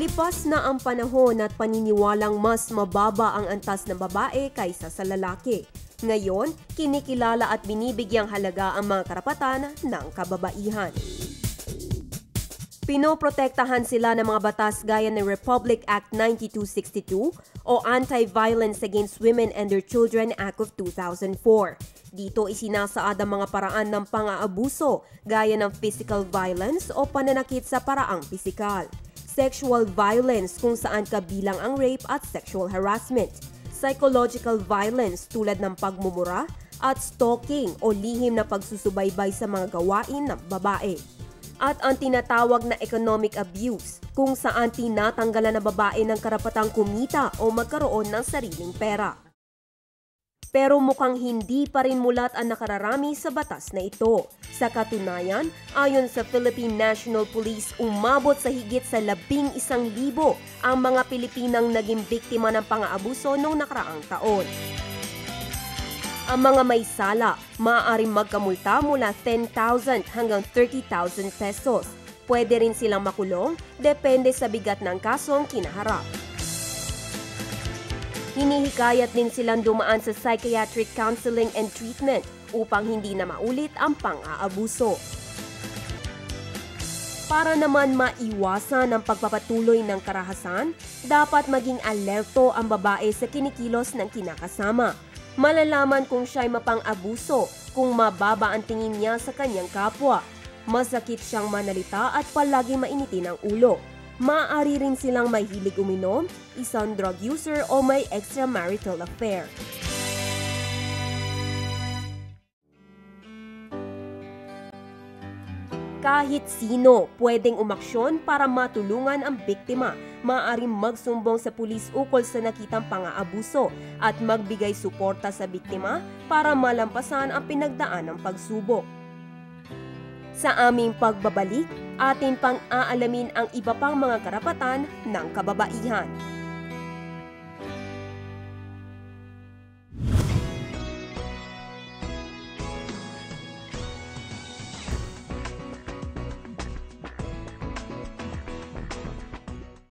Lipas na ang panahon at paniniwalang mas mababa ang antas ng babae kaysa sa lalaki. Ngayon, kinikilala at binibigyang halaga ang mga karapatan ng kababaihan. Pinoprotektahan sila ng mga batas gaya ng Republic Act 9262 o Anti-Violence Against Women and Their Children Act of 2004. Dito isinasaad ang mga paraan ng pang-aabuso gaya ng physical violence o pananakit sa paraang pisikal, sexual violence kung saan kabilang ang rape at sexual harassment, psychological violence tulad ng pagmumura at stalking o lihim na pagsusubaybay sa mga gawain ng babae. At ang tinatawag na economic abuse kung saan tinatanggalan ng babae ng karapatang kumita o magkaroon ng sariling pera. Pero mukhang hindi pa rin mulat ang nakararami sa batas na ito. Sa katunayan, ayon sa Philippine National Police, umabot sa higit sa 11,000 ang mga Pilipinang naging biktima ng pang-aabuso noong nakaraang taon. Ang mga may sala, maaaring magkamulta mula 10,000 hanggang 30,000 pesos. Pwede rin silang makulong, depende sa bigat ng kasong kinaharap. Hinihikayat din silang dumaan sa psychiatric counseling and treatment upang hindi na maulit ang pang-aabuso. Para naman maiwasan ang pagpapatuloy ng karahasan, dapat maging alerto ang babae sa kinikilos ng kinakasama. Malalaman kung siya'y mapang-abuso kung mababa ang tingin niya sa kanyang kapwa. Masakit siyang manalita at palaging mainitin ang ulo. Maaari rin silang may hilig uminom, isang drug user o may extramarital affair. Kahit sino pwedeng umaksyon para matulungan ang biktima. Maaaring magsumbong sa pulis ukol sa nakitang pang-aabuso at magbigay suporta sa biktima para malampasan ang pinagdaanang pagsubok. Sa aming pagbabalik, atin pang aalamin ang iba pang mga karapatan ng kababaihan.